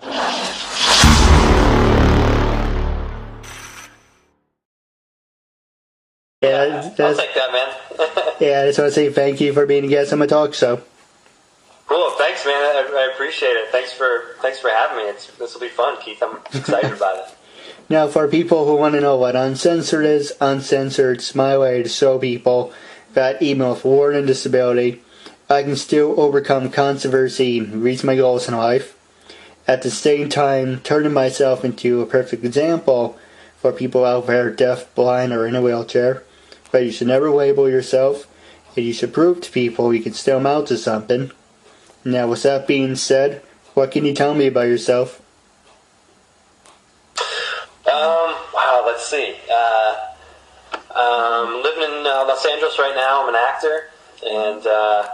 Yeah, I'll take that, man. Yeah, I just want to say thank you for being a guest on my talk show. Cool, thanks, man. I appreciate it. Thanks for having me. This will be fun, Keith. I'm excited about it. Now, for people who want to know what uncensored is, uncensored's my way to show people that even with war and disability, I can still overcome controversy and reach my goals in life. At the same time, turning myself into a perfect example for people out there deaf, blind, or in a wheelchair. But you should never label yourself, and you should prove to people you can still amount to something. Now, with that being said, what can you tell me about yourself? Wow, let's see. Living in Los Angeles right now. I'm an actor, and I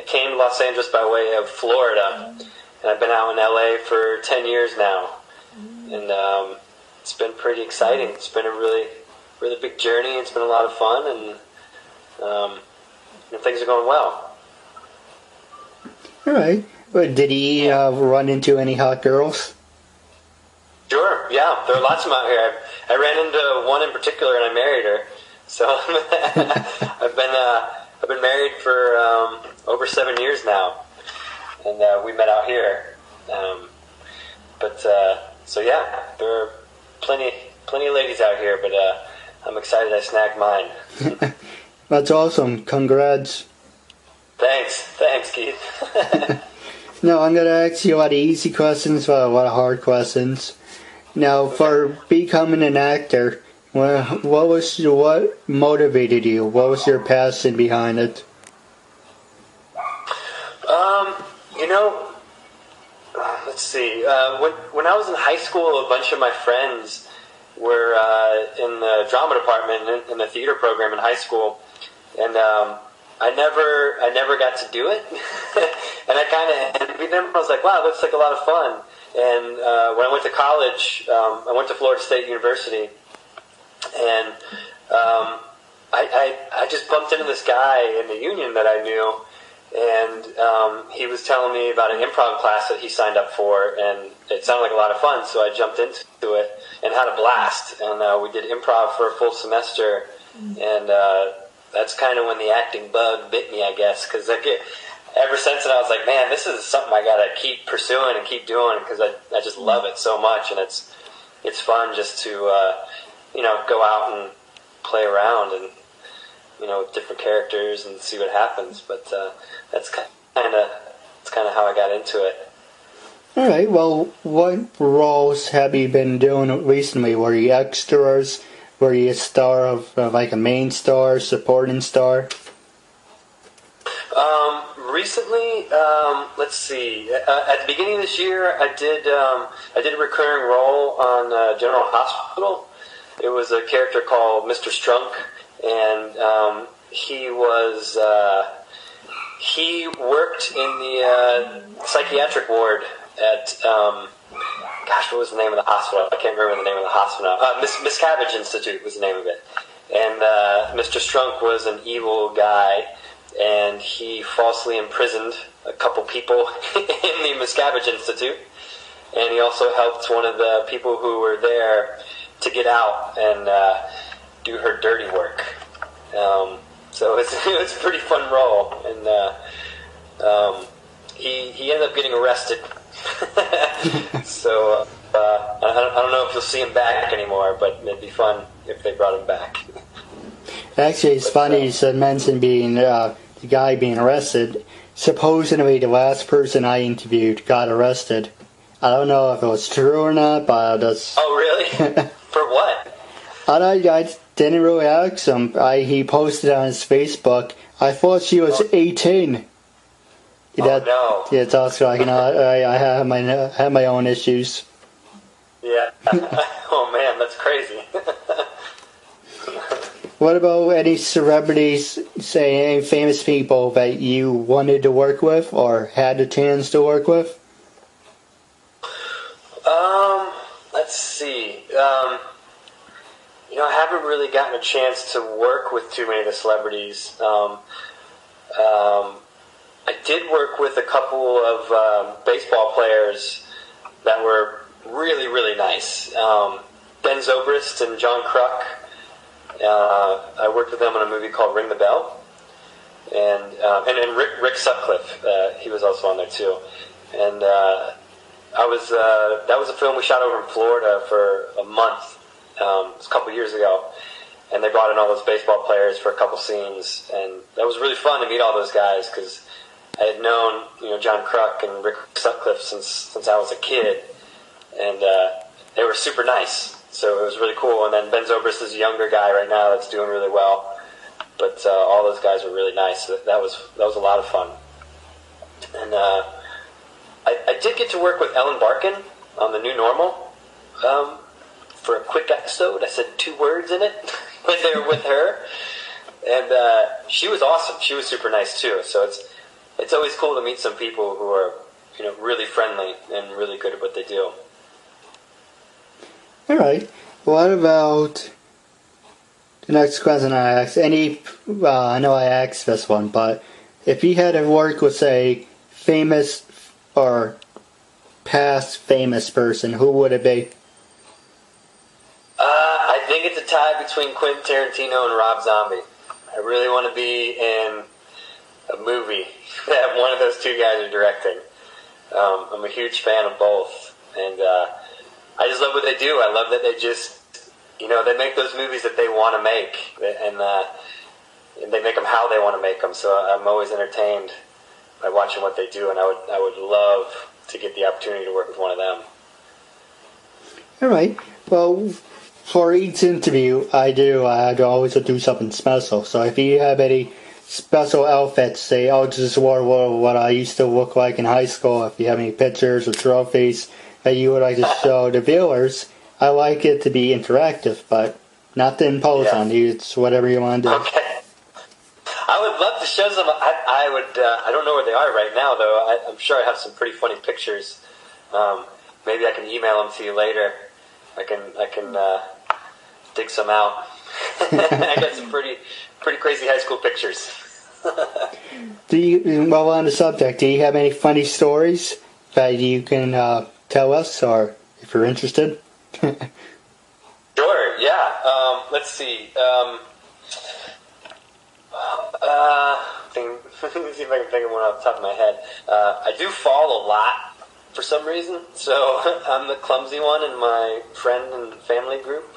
came to Los Angeles by way of Florida, and I've been out in LA for 10 years now, and it's been pretty exciting. It's been a really, really big journey. It's been a lot of fun, and things are going well. All right. But did he run into any hot girls? Sure, yeah. There are lots of them out here. I ran into one in particular, and I married her. So I've been married for over 7 years now, and we met out here. So yeah, there are plenty of ladies out here, but I'm excited I snagged mine. That's awesome. Congrats. Thanks, Keith. Now, I'm going to ask you a lot of easy questions, a lot of hard questions. Now, for becoming an actor, what motivated you? What was your passion behind it? Let's see. When I was in high school, a bunch of my friends were in the drama department in the theater program in high school, and I never got to do it, and I kind of envied them. I was like, wow, it looks like a lot of fun. And when I went to college, I went to Florida State University, and I just bumped into this guy in the union that I knew, and he was telling me about an improv class that he signed up for, and it sounded like a lot of fun, so I jumped into it and had a blast. And we did improv for a full semester, and that's kind of when the acting bug bit me, I guess, because ever since then I was like, man, this is something I gotta keep pursuing and keep doing, because I just love it so much, and it's fun just to go out and play around and with different characters and see what happens. But that's kind of how I got into it. All right. Well, what roles have you been doing recently? Were you extras? Were you a star of like a main star, supporting star? Recently, let's see. At the beginning of this year, I did a recurring role on General Hospital. It was a character called Mr. Strunk, and he worked in the psychiatric ward at what was the name of the hospital? I can't remember the name of the hospital now. Miscavige Institute was the name of it. And Mr. Strunk was an evil guy, and he falsely imprisoned a couple people in the Miscavige Institute. And he also helped one of the people who were there to get out and do her dirty work. So it was a pretty fun role. And he ended up getting arrested. So I don't know if you'll see him back anymore, but it'd be fun if they brought him back. Actually, it's funny you should mention being the guy being arrested. Supposedly, the last person I interviewed got arrested. I don't know if it was true or not, but that's... Oh, really? For what? I didn't really ask him. He posted on his Facebook, I thought she was 18. No. Yeah, it's also like, I have my own issues. Yeah. Oh man, that's crazy. What about any celebrities, say any famous people that you wanted to work with or had the chance to work with? Let's see. I haven't really gotten a chance to work with too many of the celebrities. I did work with a couple of baseball players that were really, really nice. Ben Zobrist and John Kruk. I worked with them on a movie called Ring the Bell. And Rick Sutcliffe, he was also on there too. And that was a film we shot over in Florida for a month. It was a couple years ago. And they brought in all those baseball players for a couple scenes, and that was really fun to meet all those guys because I had known John Kruk and Rick Sutcliffe since I was a kid, and they were super nice. So it was really cool. And then Ben Zobrist is a younger guy right now that's doing really well, but all those guys were really nice. So that was a lot of fun. And I did get to work with Ellen Barkin on The New Normal for a quick episode. I said 2 words in it. Went there with her, and she was awesome. She was super nice too. So it's always cool to meet some people who are really friendly and really good at what they do. All right. What about the next question I asked? I know I asked this one, but if you had to work with, say, famous or past famous person, who would it be? I think it's a tie between Quentin Tarantino and Rob Zombie. I really want to be in a movie that one of those two guys are directing. I'm a huge fan of both, and I just love what they do. I love that they just, they make those movies that they want to make, and they make them how they want to make them. So I'm always entertained by watching what they do, and I would love to get the opportunity to work with one of them. All right. Well, for each interview I always do something special. So if you have any special outfits, say, this is what I used to look like in high school, if you have any pictures or trophies that you would like to show the viewers, I like it to be interactive, but not to impose on you. It's whatever you want to do. Okay. I would love to show some. I don't know where they are right now, though. I'm sure I have some pretty funny pictures. Maybe I can email them to you later. I can dig some out. I got some pretty crazy high school pictures. While on the subject, do you have any funny stories that you can tell us, or if you're interested? Sure, yeah. Let's see. Let me see if I can think of one off the top of my head. I do fall a lot for some reason, so I'm the clumsy one in my friend and family group.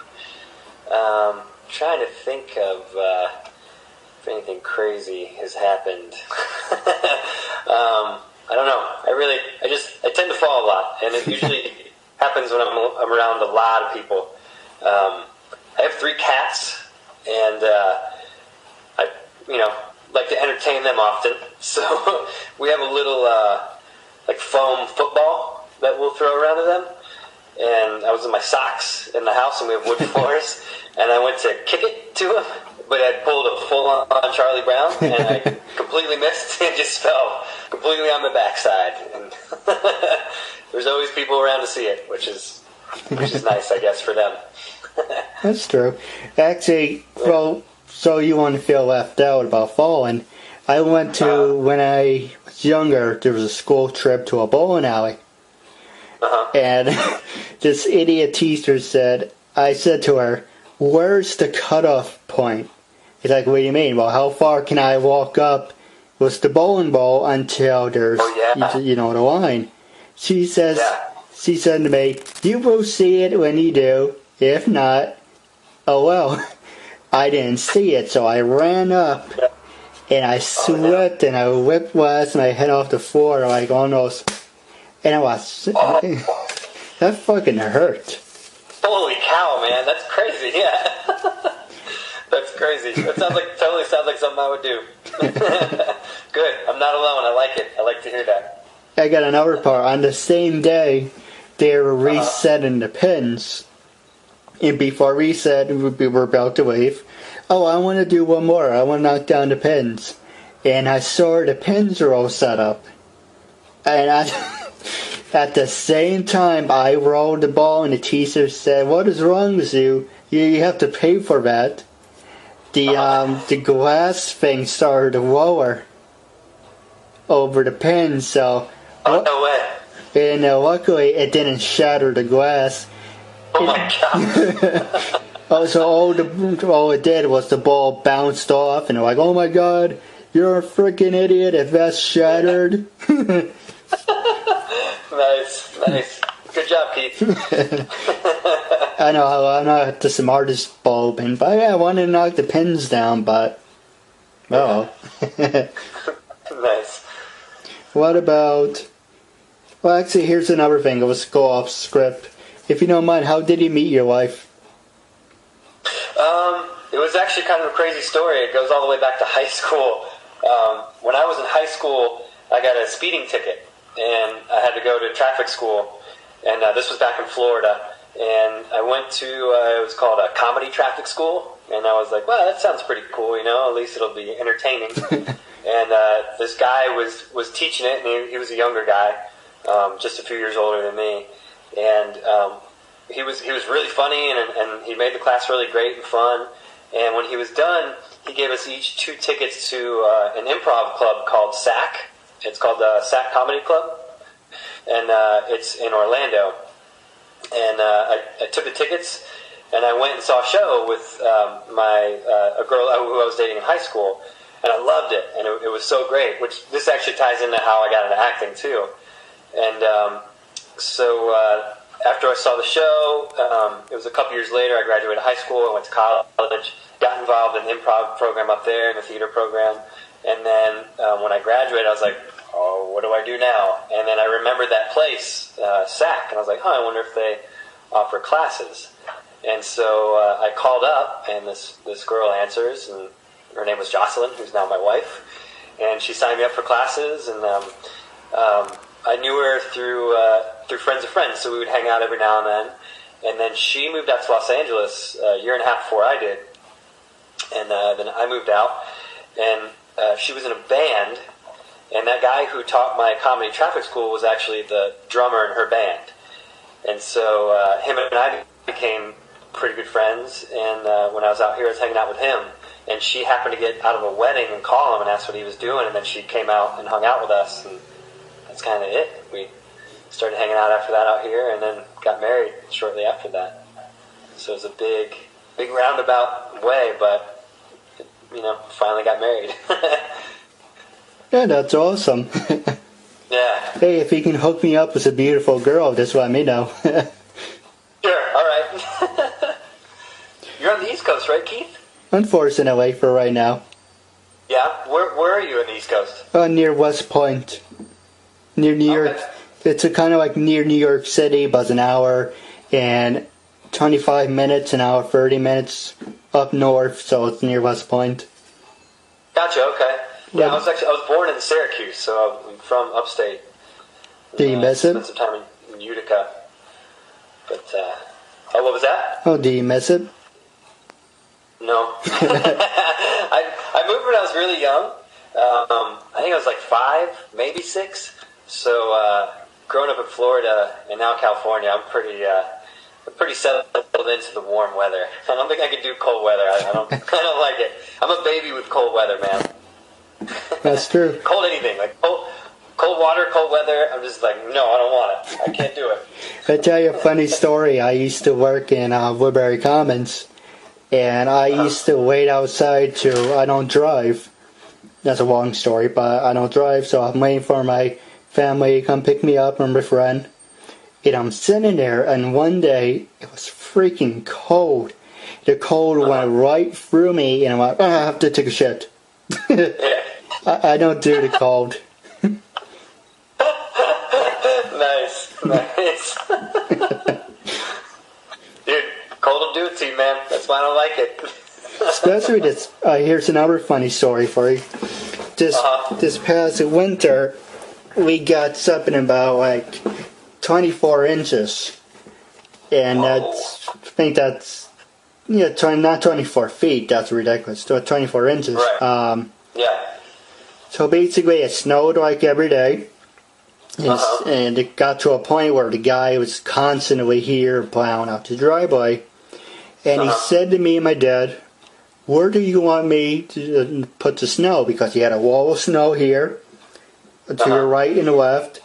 Trying to think of if anything crazy has happened. I don't know. I tend to fall a lot, and it usually happens when I'm around a lot of people. I have 3 cats, and I like to entertain them often. So we have a little foam football that we'll throw around to them. And I was in my socks in the house, and we have wood floors, and I went to kick it to him, but I pulled a full-on Charlie Brown, and I completely missed and just fell completely on my backside. And there's always people around to see it, which is nice, I guess, for them. That's true. Actually, well, so you want to feel left out about falling. I went to, when I was younger, there was a school trip to a bowling alley. And this idiot teacher I said to her, "Where's the cutoff point?" He's like, "What do you mean?" "Well, how far can I walk up with the bowling ball until there's, the line?" She said to me, "You will see it when you do. If not, oh well." I didn't see it, so I ran up, and I slipped, and I whiplash my head off the floor, like almost. And I was, that fucking hurt. Holy cow, man, that's crazy, yeah. That's crazy. That totally sounds like something I would do. Good, I'm not alone, I like it. I like to hear that. I got another part. On the same day, they were resetting the pins. And before reset, we were about to leave. "Oh, I want to do one more. I want to knock down the pins." And I saw the pins were all set up. And at the same time, I rolled the ball, and the teacher said, "What is wrong with you? You have to pay for that." The glass thing started to lower over the pin, so... Oh, no way. And luckily, it didn't shatter the glass. Oh my god. So all it did was the ball bounced off, and they're like, "Oh my god, you're a freaking idiot if that's shattered." Nice. Good job, Keith. I know I'm not the smartest bulbing, but yeah, I wanted to knock the pins down, but Nice. What about? Well, actually, here's another thing. It was go off script. If you don't mind, how did you meet your wife? It was actually kind of a crazy story. It goes all the way back to high school. When I was in high school, I got a speeding ticket, and I had to go to traffic school. And this was back in Florida. And I went to, it was called a comedy traffic school. And I was like, well, that sounds pretty cool, at least it'll be entertaining. And this guy was teaching it, and he was a younger guy, just a few years older than me. And he was really funny, and he made the class really great and fun. And when he was done, he gave us each 2 tickets to an improv club called SAC. It's called the SAC Comedy Club. And it's in Orlando. And I took the tickets, and I went and saw a show with a girl who I was dating in high school, and I loved it, and it was so great, which this actually ties into how I got into acting, too. And so after I saw the show, it was a couple years later, I graduated high school, I went to college, got involved in the improv program up there, in the theater program, and then when I graduated, I was like, oh, what do I do now? And then I remembered that place, SAC, and I was like, I wonder if they offer classes. And so I called up, and this girl answers, and her name was Jocelyn, who's now my wife, and she signed me up for classes, and I knew her through friends of friends, so we would hang out every now and then she moved out to Los Angeles a year and a half before I did, and then I moved out, and she was in a band. And that guy who taught my comedy traffic school was actually the drummer in her band. And so him and I became pretty good friends. And when I was out here, I was hanging out with him. And she happened to get out of a wedding and call him and ask what he was doing. And then she came out and hung out with us. And that's kind of it. We started hanging out after that out here, and then got married shortly after that. So it was a big roundabout way, but, finally got married. Yeah, that's awesome. Yeah. Hey, if you can hook me up with a beautiful girl, just let me know. Sure, all right. You're on the East Coast, right, Keith? Unfortunately, for right now. Yeah? Where are you on the East Coast? Near West Point. Near New York. It's kind of like near New York City, but it's an hour and 25 minutes, an hour 30 minutes up north, so it's near West Point. Gotcha, okay. Yeah, I was born in Syracuse, so I'm from upstate. Do you miss it? Spent some time in Utica. But, what was that? Oh, do you miss it? No. I moved when I was really young. I think I was like 5, maybe 6. So, growing up in Florida and now California, I'm pretty settled into the warm weather. I don't think I can do cold weather. I don't like it. I'm a baby with cold weather, man. That's true. Cold anything, like cold water, cold weather. I'm just like, no, I don't want it. I can't do it. I'll tell you a funny story. I used to work in Woodbury Commons, and I used to wait outside I don't drive. That's a long story, but I don't drive, so I'm waiting for my family to come pick me up and my friend. And I'm sitting there, and one day, it was freaking cold. The cold went right through me, and I'm like, I have to take a shit. I don't do the cold. Nice. Dude, cold will do it to you, man. That's why I don't like it. Especially this. Here's another funny story for you. This past winter, we got something about like 24 inches, and I think that's not 24 feet. That's ridiculous. 24 inches. Right. Yeah. So basically, it snowed like every day, and it got to a point where the guy was constantly here plowing out the driveway, and he said to me and my dad, "Where do you want me to put the snow?" Because he had a wall of snow here, to your right and left,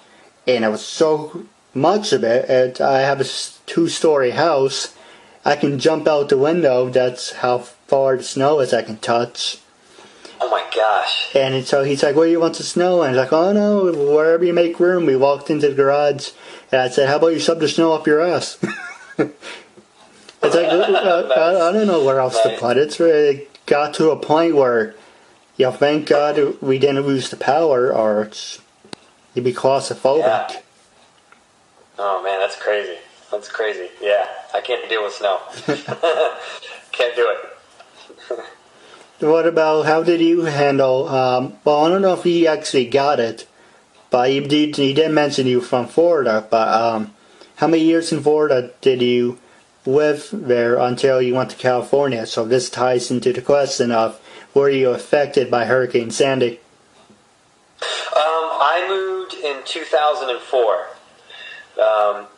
and it was so much of it. I have a 2-story house. I can jump out the window. That's how far the snow is I can touch. Oh my gosh. And so he's like, where do you want the snow? And I was like, oh no, wherever you make room. We walked into the garage, and I said, how about you shove the snow up your ass? It's like, I don't know where else to put it. It's really got to a point where, thank God we didn't lose the power, or you'd be claustrophobic. Yeah. Oh man, that's crazy. That's crazy. Yeah, I can't deal with snow. Can't do it. What about, how did you handle, well, I don't know if he actually got it, but he did mention you were from Florida, but how many years in Florida did you live there until you went to California? So this ties into the question of, were you affected by Hurricane Sandy? I moved in 2004.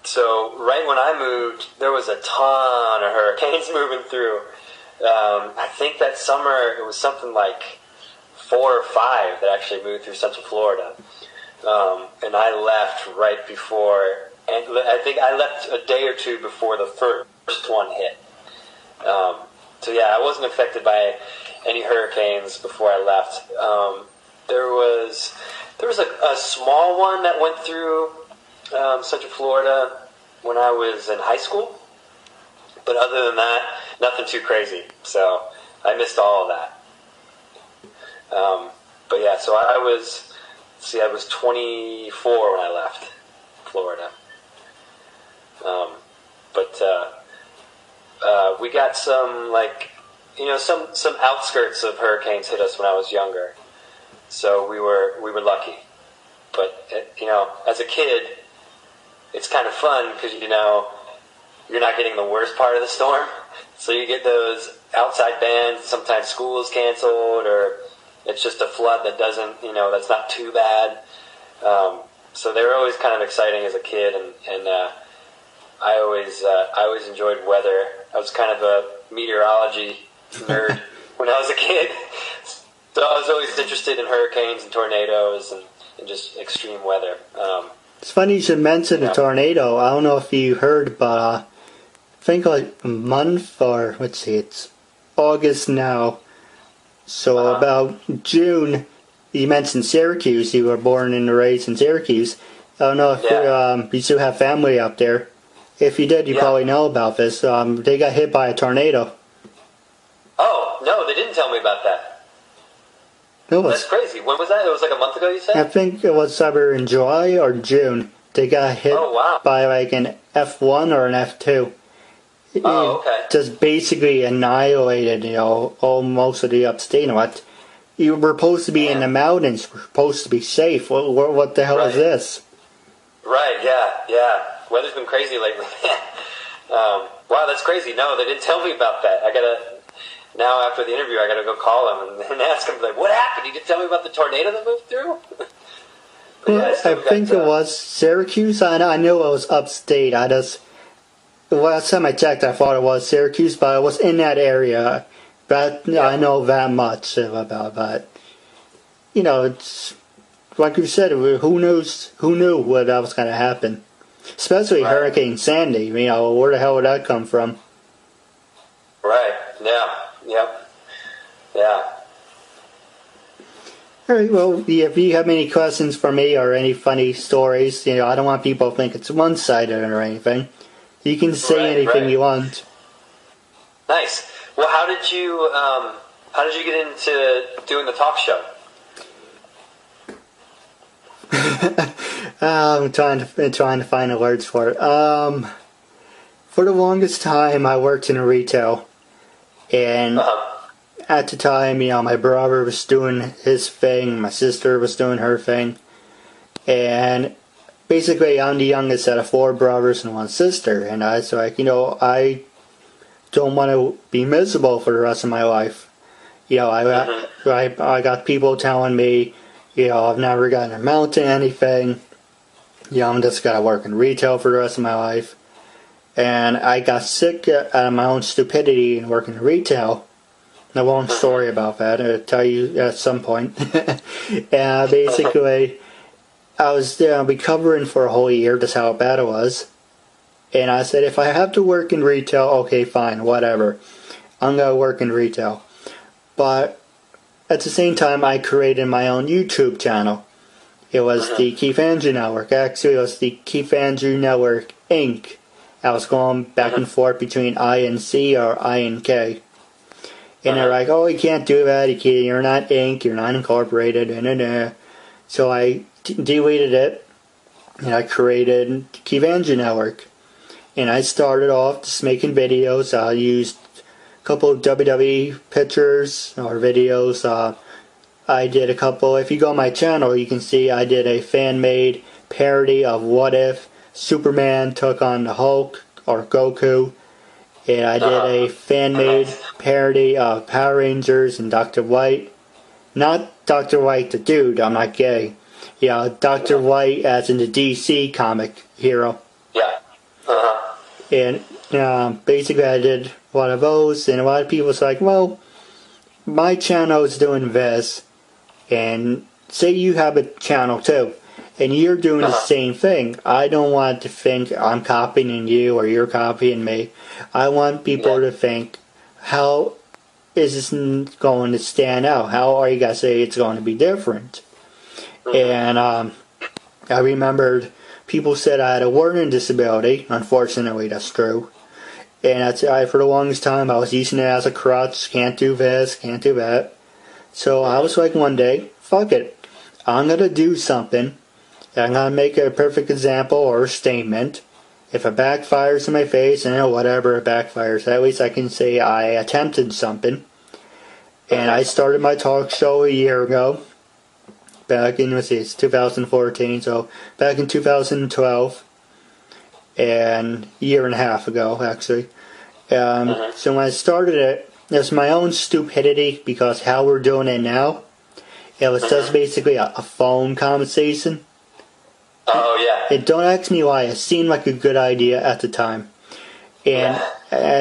So right when I moved, there was a ton of hurricanes moving through. I think that summer it was something like 4 or 5 that actually moved through Central Florida. And I left right before, and I think I left a day or two before the first one hit. So yeah, I wasn't affected by any hurricanes before I left. There was a small one that went through Central Florida when I was in high school, but other than that, nothing too crazy. So I missed all of that. But yeah, so I was 24 when I left Florida. We got some some outskirts of hurricanes hit us when I was younger, so we were lucky. But as a kid, it's kind of fun because you're not getting the worst part of the storm, so you get those outside bans. Sometimes school is canceled, or it's just a flood that doesn't that's not too bad. So they were always kind of exciting as a kid, and I always enjoyed weather. I was kind of a meteorology nerd when I was a kid, so I was always interested in hurricanes and tornadoes and just extreme weather. It's funny you should mention a tornado. I don't know if you heard, but I think like a month, or let's see, it's August now. So about June, you mentioned Syracuse. You were born and raised in Syracuse. I don't know if you still have family up there. If you did, you probably know about this. They got hit by a tornado. Oh, no, they didn't tell me about that. That's crazy. When was that? It was like a month ago, you said? I think it was either in July or June. They got hit by like an F1 or an F2. Oh, okay. Just basically annihilated, most of the upstate. You were supposed to be in the mountains. You were supposed to be safe. What the hell is this? Right, yeah. Weather's been crazy lately. Wow, that's crazy. No, they didn't tell me about that. Now after the interview, I gotta go call them and ask them, like, what happened? You didn't tell me about the tornado that moved through? I think it was Syracuse. I knew it was upstate. Last time I checked, I thought it was Syracuse, but it was in that area. But I know that much about that. It's like you said. Who knew what that was going to happen? Especially Hurricane Sandy. Where the hell would that come from? Right. Yeah. Yep. Yeah. All right. Well, if you have any questions for me or any funny stories, I don't want people to think it's one-sided or anything. You can say anything you want. Nice. Well, how did you get into doing the talk show? I'm trying to find the words for it. For the longest time, I worked in retail, and at the time, my brother was doing his thing, my sister was doing her thing, and basically, I'm the youngest out of 4 brothers and 1 sister, and I was like, I don't want to be miserable for the rest of my life. I got people telling me, I've never gotten to amount to anything. I'm just gonna work in retail for the rest of my life. And I got sick out of my own stupidity in working in retail. A long story about that. I'll tell you at some point. And basically, I was recovering for a whole year, just how bad it was. And I said, if I have to work in retail, okay, fine, whatever. I'm going to work in retail. But at the same time, I created my own YouTube channel. It was the Keith Andrew Network. Actually, it was the Keith Andrew Network Inc. I was going back and forth between I and C or I and K. And they're like, oh, you can't do that. You're not Inc. You're not incorporated. So I deleted it. And I created Keith Andrew Network. And I started off just making videos. I used a couple of WWE pictures or videos. I did a couple. If you go on my channel, you can see I did a fan-made parody of what if Superman took on the Hulk or Goku. And I did a fan-made parody of Power Rangers and Dr. White. Not Dr. White the dude, I'm not gay. Yeah, Dr. White as in the DC comic hero. Yeah. And basically I did one of those, and a lot of people was like, well, my channel is doing this, and say you have a channel too, and you're doing the same thing. I don't want to think I'm copying you or you're copying me. I want people to think, how is this going to stand out? How are you going to say it's going to be different? And I remembered people said I had a learning disability. Unfortunately, that's true. And for the longest time, I was using it as a crutch. Can't do this, can't do that. So I was like one day, fuck it. I'm going to do something. I'm going to make a perfect example or a statement. If it backfires in my face, and whatever it backfires, at least I can say I attempted something. And I started my talk show a year ago. Back in, it's 2014, so back in 2012. And a year and a half ago, actually. So when I started it, it was my own stupidity, because how we're doing it now, it was just basically a phone conversation. Oh, yeah. And don't ask me why. It seemed like a good idea at the time. And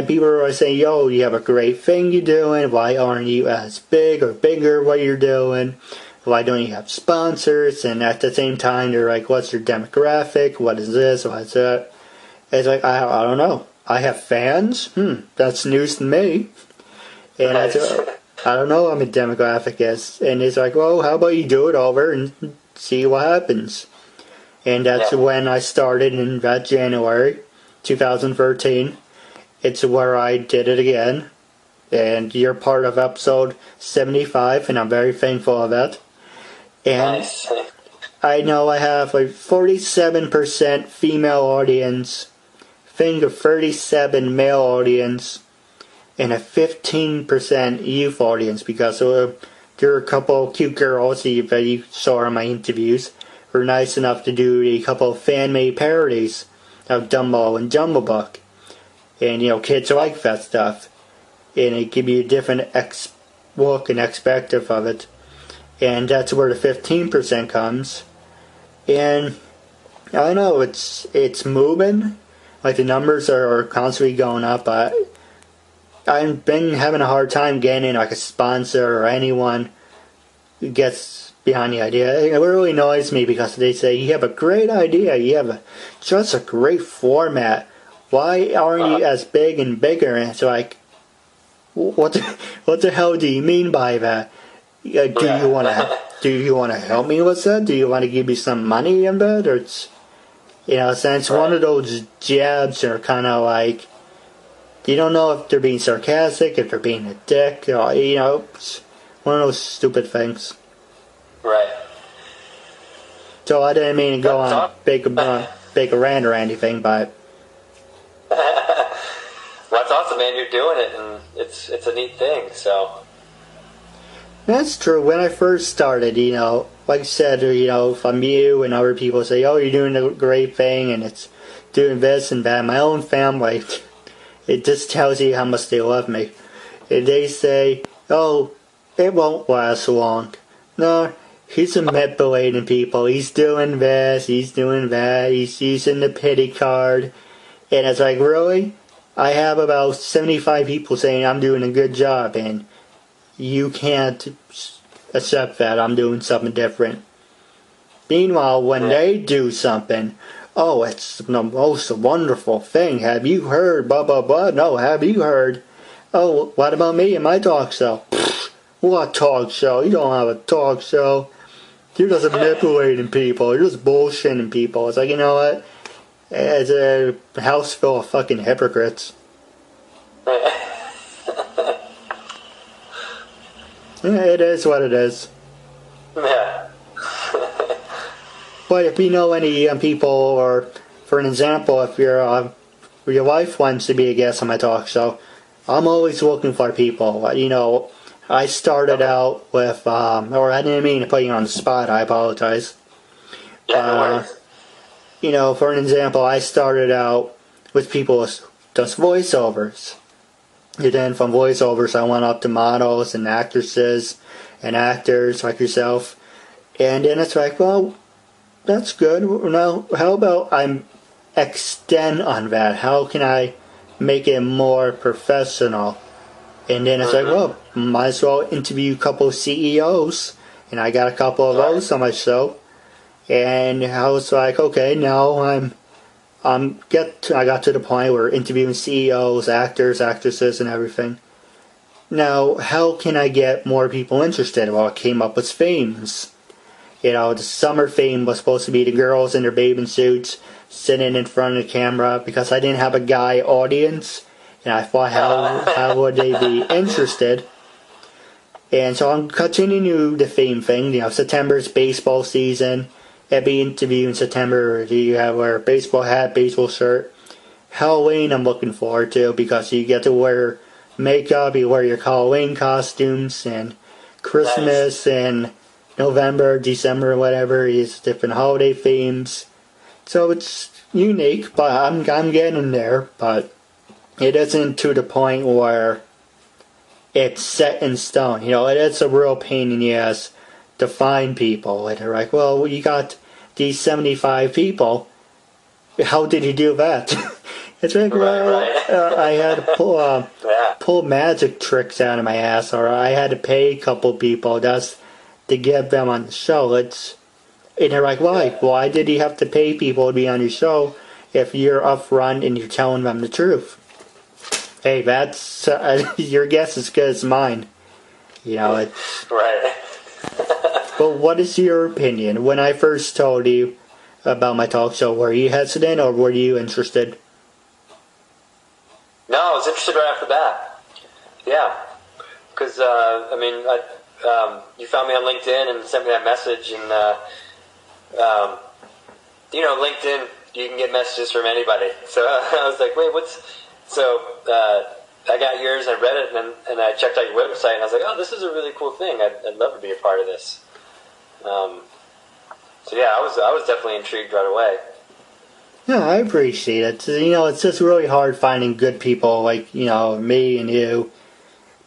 people were always saying, yo, you have a great thing you're doing. Why aren't you as big or bigger what you're doing? Why don't you have sponsors? And at the same time, they're like, what's your demographic? What is this? What's that? It's like, I don't know. I have fans? That's news to me. And I said, I don't know what my demographic is. And it's like, well, how about you do it over and see what happens? And that's when I started in that January 2013. It's where I did it again. And you're part of episode 75, and I'm very thankful of that. And nice. I know I have like 47% female audience, I think a 37 male audience, and a 15% youth audience, because there are a couple cute girls that you saw in my interviews were nice enough to do a couple of fan-made parodies of Dumbo and Jungle Book. And, kids like that stuff. And it give you a different look and perspective of it. And that's where the 15% comes. And I don't know, it's moving. Like, the numbers are constantly going up. I've been having a hard time getting like a sponsor or anyone who gets behind the idea. It really annoys me, because they say, you have a great idea, you have just a great format. Why aren't you as big and bigger? And it's like, what the hell do you mean by that? Do you want to help me with that? Do you want to give me some money in that? Or it's one of those jabs are kind of like, you don't know if they're being sarcastic, if they're being a dick. It's one of those stupid things. Right. So I didn't mean to go on big a rant or anything, but well, that's awesome, man. You're doing it, and it's a neat thing. So that's true. When I first started, like I said, from you and other people say, oh, you're doing a great thing, and it's doing this and that. My own family, it just tells you how much they love me. And they say, oh, it won't last long. No, he's manipulating people. He's doing this, he's doing that, he's using the pity card. And it's like, really? I have about 75 people saying I'm doing a good job, and you can't accept that I'm doing something different. Meanwhile, when they do something, oh, it's the most wonderful thing. Have you heard? Blah, blah, blah. No, have you heard? Oh, what about me and my talk show? Pfft, what talk show? You don't have a talk show. You're just manipulating people. You're just bullshitting people. It's like, you know what? It's a house full of fucking hypocrites. Yeah, it is what it is. Yeah. But if you know any people, or for an example, if your wife wants to be a guest on my talk show, I'm always looking for people. You know, I started out with, or I didn't mean to put you on the spot. I apologize. Yeah, no worries. You know, for an example, I started out with people with just voiceovers. And then from voiceovers, I went up to models and actresses and actors like yourself. And then it's like, well, that's good. Now, how about I extend on that? How can I make it more professional? And then it's like, well, might as well interview a couple of CEOs. And I got a couple of those on my show. And I was like, okay, now I got to the point where interviewing CEOs, actors, actresses, and everything. Now, how can I get more people interested? Well, I came up with themes. You know, the summer theme was supposed to be the girls in their bathing suits sitting in front of the camera, because I didn't have a guy audience. And I thought, how would they be interested? And so I'm continuing the theme thing. You know, September's baseball season. Every interview in September, you have wear a baseball hat, baseball shirt. Halloween I'm looking forward to, because you get to wear makeup, you wear your Halloween costumes, and Christmas and November, December, whatever, is different holiday themes. So it's unique, but I'm getting there, but it isn't to the point where it's set in stone. You know, it is a real pain in the ass to find people. And they're like, well, you got these 75 people. How did you do that? It's like, well, I had to pull magic tricks out of my ass, or I had to pay a couple people just to get them on the show. And they're like, why? Why did you have to pay people to be on your show if you're upfront and you're telling them the truth? Hey, that's your guess is as good as mine. You know, it's right. But what is your opinion? When I first told you about my talk show, were you hesitant or were you interested? No, I was interested right off the bat. Yeah, because you found me on LinkedIn and sent me that message, and you know, LinkedIn, you can get messages from anybody. So I was like, wait, what's so? I got yours, I read it, and I checked out your website, and I was like, oh, this is a really cool thing. I'd love to be a part of this. So yeah, I was definitely intrigued right away. Yeah, I appreciate it. You know, it's just really hard finding good people like, you know, me and you.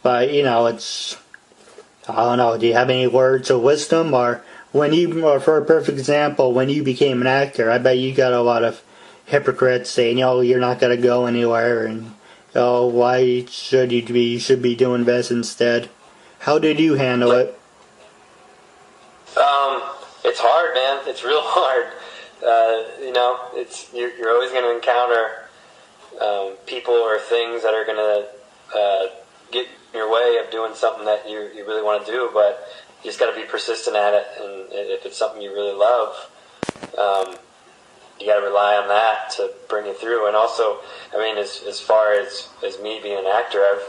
But, you know, it's, I don't know, do you have any words of wisdom? Or for a perfect example, when you became an actor, I bet you got a lot of hypocrites saying, oh, you're not going to go anywhere, and, oh, why should you should be doing this instead. How did you handle it? It's hard, man. It's real hard. You know, you're always going to encounter people or things that are going to get in your way of doing something that you really want to do, but you just got to be persistent at it, and if it's something you really love, you got to rely on that to bring you through. And also, I mean, as far as me being an actor, I've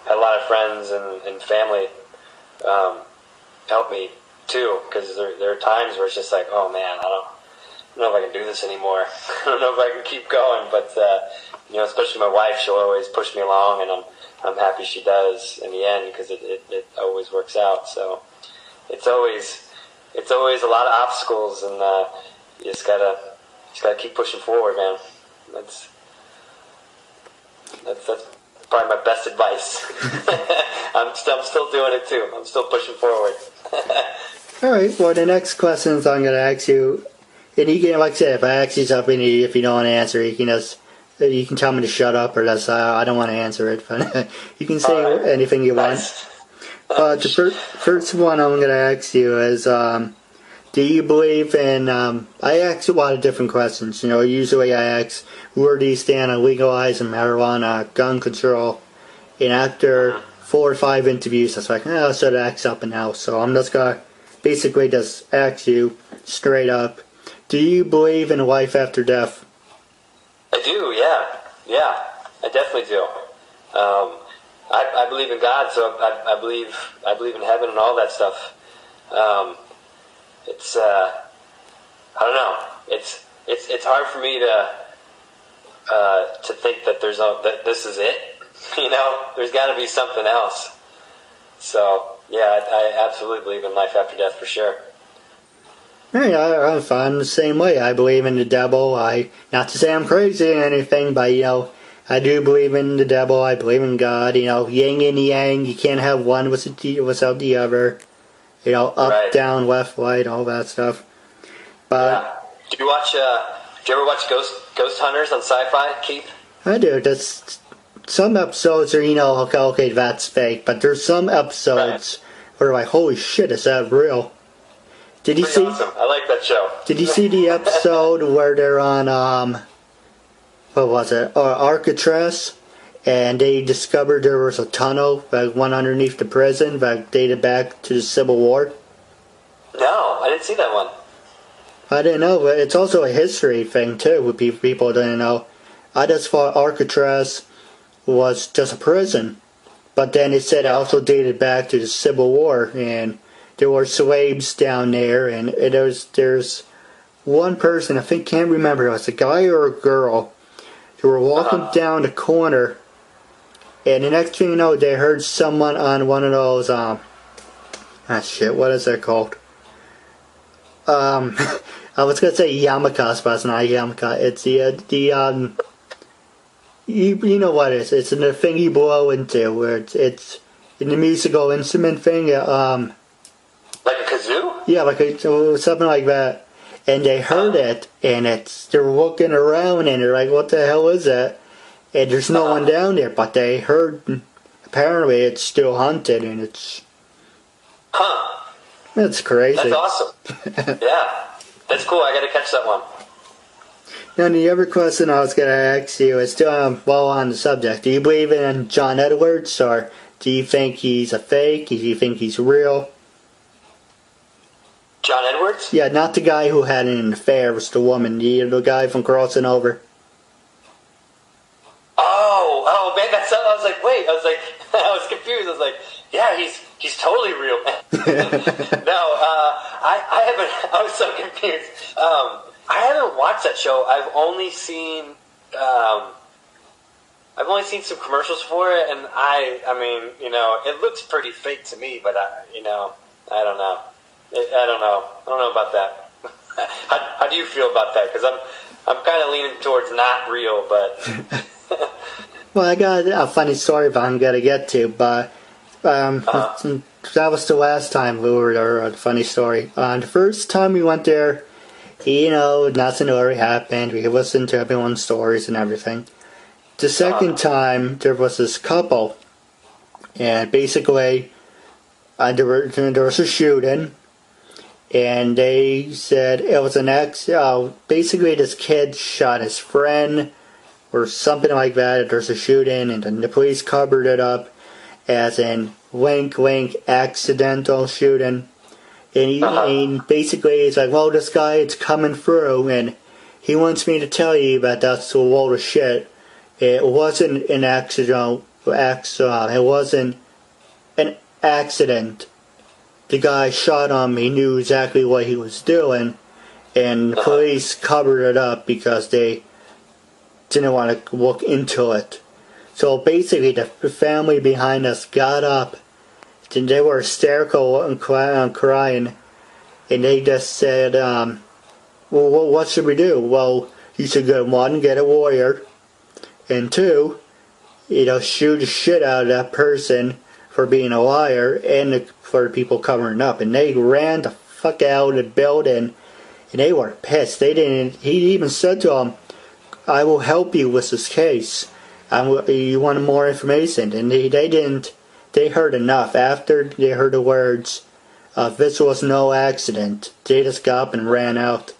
had a lot of friends and family help me too, because there are times where it's just like, oh man, I don't know if I can do this anymore. I don't know if I can keep going, but you know, especially my wife, she'll always push me along, and I'm happy she does in the end, because it always works out. So it's always a lot of obstacles, and you just gotta keep pushing forward, man. That's probably my best advice. I'm still doing it too. I'm still pushing forward. All right. Well, the next questions I'm going to ask you, and you can, like I said, if I ask you something, if you don't want to answer, you can tell me to shut up, or that's I don't want to answer it. But you can say anything you want. The first one I'm going to ask you is, Do you believe in, I ask a lot of different questions. Usually I ask, where do you stand on legalizing marijuana, gun control? And after 4 or 5 interviews, I was like, I should ask something else. So I'm just going to basically just ask you straight up, do you believe in life after death? I do, yeah. I definitely do. I believe in God, so I believe in heaven and all that stuff. It's I don't know. It's hard for me to think that that this is it. There's got to be something else. So yeah, I absolutely believe in life after death for sure. I'm fine the same way. I believe in the devil. Not to say I'm crazy or anything, but I do believe in the devil. I believe in God. Yin and yang. You can't have one without the other. Up, right. Down, left, right, all that stuff. But yeah. Do you ever watch Ghost Hunters on Sci-Fi, Keith? I do. Some episodes are, okay, that's fake. But there's some episodes where like, holy shit, is that real? Did you see? Awesome. I like that show. Did you see the episode where they're on what was it? Alcatraz, and they discovered there was a tunnel that went underneath the prison that dated back to the Civil War? No, I didn't see that one. I didn't know, but it's also a history thing too. With people didn't know. I just thought Alcatraz was just a prison, but then it said it also dated back to the Civil War, and there were slaves down there, and there's one person, I can't remember, it was a guy or a girl. They were walking down the corner, and the next thing you know, they heard someone on one of those, what is that called? I was gonna say yarmulkes, but it's not a yarmulke. It's you know what it is. It's the thing you blow into, where it's in the musical instrument thing. Like a kazoo? Yeah, something like that. And they heard it, and they're looking around, and they're like, what the hell is that? And there's no one down there, but they heard, apparently it's still haunted, and it's crazy. That's awesome. Yeah, that's cool. I gotta catch that one. Now, the other question I was going to ask you is still well on the subject. Do you believe in John Edwards, or do you think he's a fake? Do you think he's real? John Edwards? Yeah, not the guy who had an affair with the woman. The guy from Crossing Over. Oh, man, that's I was like, wait. I was confused. I was like, yeah, he's totally real, man. No, I haven't. I was so confused. I haven't watched that show. I've only seen some commercials for it, and I mean, it looks pretty fake to me. But I don't know. I don't know about that. How do you feel about that? Because I'm kind of leaning towards not real, but. Well, I got a funny story that I'm gonna get to, but that was the last time we were there. A funny story. The first time we went there, nothing already happened. We listened to everyone's stories and everything. The second time, there was this couple, and basically, there was a shooting. And they said it was basically this kid shot his friend or something like that. There's a shooting, and then the police covered it up as in wink wink accidental shooting. And he basically is like, well, this guy is coming through, and he wants me to tell you that that's a load of shit. It wasn't an accident. It wasn't an accident. The guy shot him, he knew exactly what he was doing, and the police covered it up because they didn't want to look into it. So basically, the family behind us got up, and they were hysterical and crying, and they just said, well, what should we do? Well, you should get a lawyer, and 2, shoot the shit out of that person for being a liar, and for people covering up. And they ran the fuck out of the building, and they were pissed. He even said to them, I will help you with this case. You want more information? And they didn't. They heard enough. After they heard the words, this was no accident. They just got up and ran out.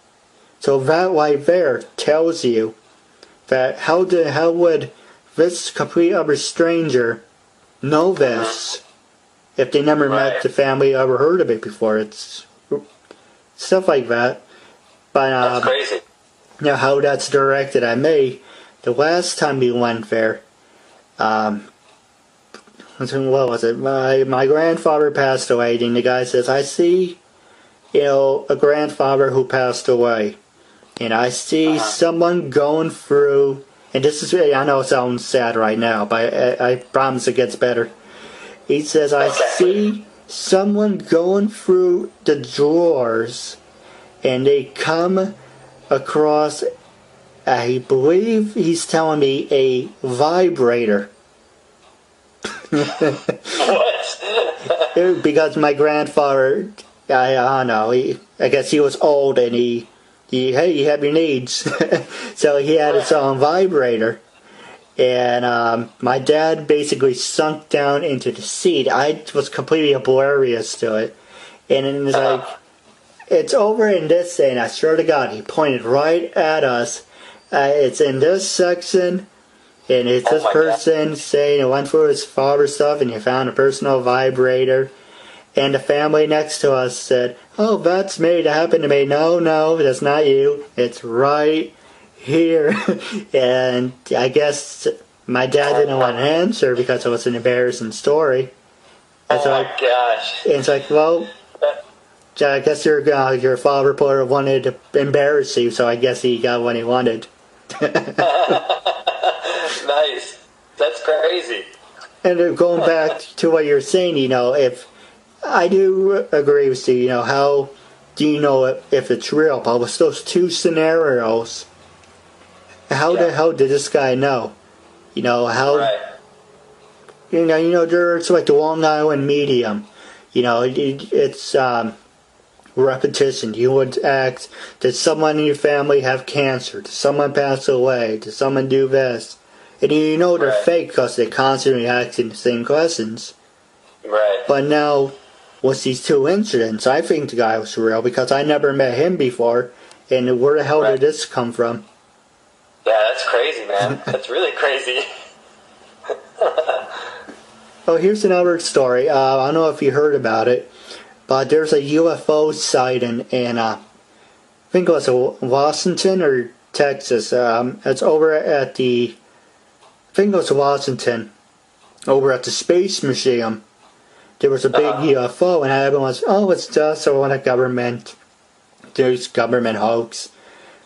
So that right there tells you that how would this complete other stranger know this if they never met the family or ever heard of it before? It's stuff like that. But that's crazy. Now how that's directed at me. The last time we went there, what was it? My grandfather passed away, and the guy says, I see, a grandfather who passed away. And I see someone going through, and this is, I know it sounds sad right now, but I promise it gets better. He says, I see someone going through the drawers, and they come across, I believe he's telling me, a vibrator. What? Because my grandfather, I don't know, I guess he was old and he had your needs. So he had his own vibrator. And my dad basically sunk down into the seat. I was completely oblivious to it. And it was like, it's over in this, and I swear to God, he pointed right at us. It's in this section, and it's this person saying it went through his father's stuff, and he found a personal vibrator. And the family next to us said, oh, that's me, that happened to me. No, that's not you. It's right here. And I guess my dad didn't want to answer because it was an embarrassing story. And my gosh. And it's like, well, I guess your father wanted to embarrass you, so I guess he got what he wanted. Nice. That's crazy. And going back to what you're saying, if I do agree with you, how do you know if it's real? But with those two scenarios, how the hell did this guy know? How? It's like the Long Island medium. It's repetition. You would ask, did someone in your family have cancer? Did someone pass away? Did someone do this? And they're fake because they constantly asking the same questions. Right. But now, with these two incidents, I think the guy was real because I never met him before. And where the hell did this come from? Yeah, that's crazy, man. That's really crazy. Oh, here's another story. I don't know if you heard about it, but there's a UFO sighting in, I think it was Washington or Texas. It's over at I think it was Washington, over at the Space Museum. There was a big UFO, and everyone was, it's just a government hoax.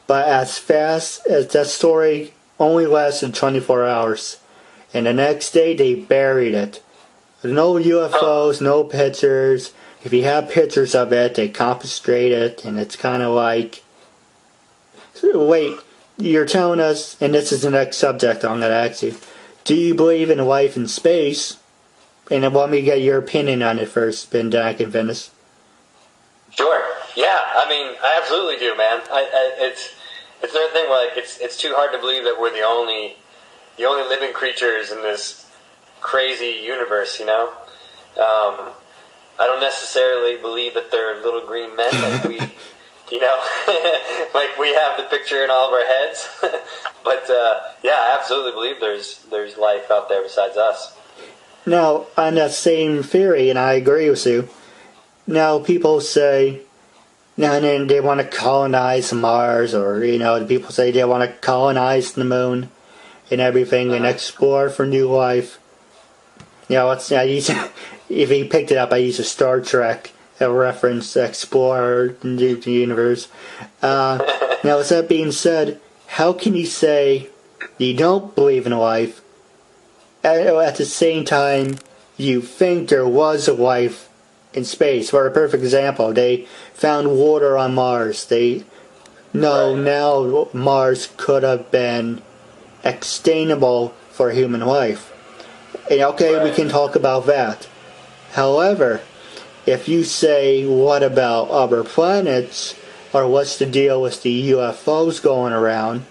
But as fast as that story only lasted 24 hours. And the next day, they buried it. No UFOs, no pictures. If you have pictures of it, they confiscate it, and it's kind of like... Wait, you're telling us, and this is the next subject I'm going to ask you, do you believe in life in space? And I want me to get your opinion on it first, then I can finish. Sure. Yeah, I absolutely do, man. It's another thing where it's too hard to believe that we're the only living creatures in this crazy universe, I don't necessarily believe that they're little green men like we, like we have the picture in all of our heads. But I absolutely believe there's life out there besides us. Now, on that same theory, and I agree with you, now people say, and then they want to colonize Mars, or, people say they want to colonize the moon and everything and explore for new life. If you picked it up, I use a Star Trek reference, explore the universe. Now, with that being said, how can you say you don't believe in life, at the same time you think there was a life in space? For a perfect example, they found water on Mars. They know now Mars could have been explainable for human life. And okay, we can talk about that. However, if you say, what about other planets, or what's the deal with the UFOs going around,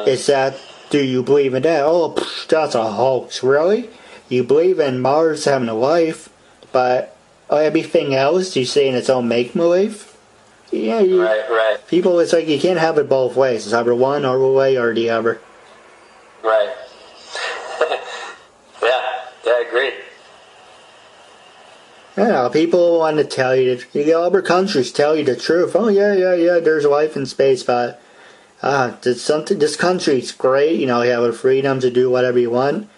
is that, do you believe in that? That's a hoax. Really? You believe in Mars having a life, but everything else you see in its own make-believe. Yeah, right. People, it's like you can't have it both ways. It's either one or way or the other. Right. yeah, I agree. Yeah, people want to tell you that the other countries tell you the truth. Oh yeah, there's life in space, but this country's great. You have the freedom to do whatever you want,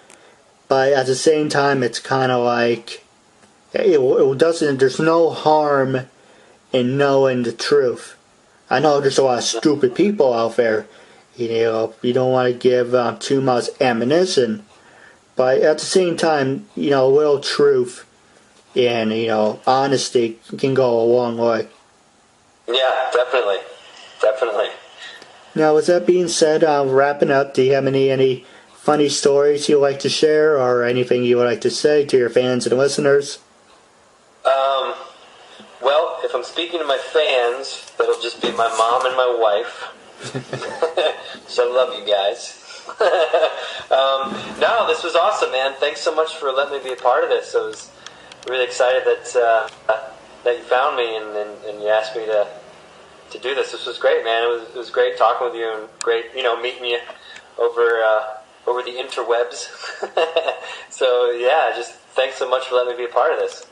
but at the same time, it's kind of like it doesn't. There's no harm in knowing the truth. I know there's a lot of stupid people out there. You don't want to give too much ammunition, but at the same time, a little truth and honesty can go a long way. Yeah, definitely. Now, with that being said, wrapping up, do you have any funny stories you'd like to share, or anything you would like to say to your fans and listeners? Well, if I'm speaking to my fans, that'll just be my mom and my wife. So I love you guys. No, this was awesome, man. Thanks so much for letting me be a part of this. I was really excited that you found me and you asked me to do this. This was great, man. It was great talking with you, and great, meeting you over the interwebs. So yeah, just thanks so much for letting me be a part of this.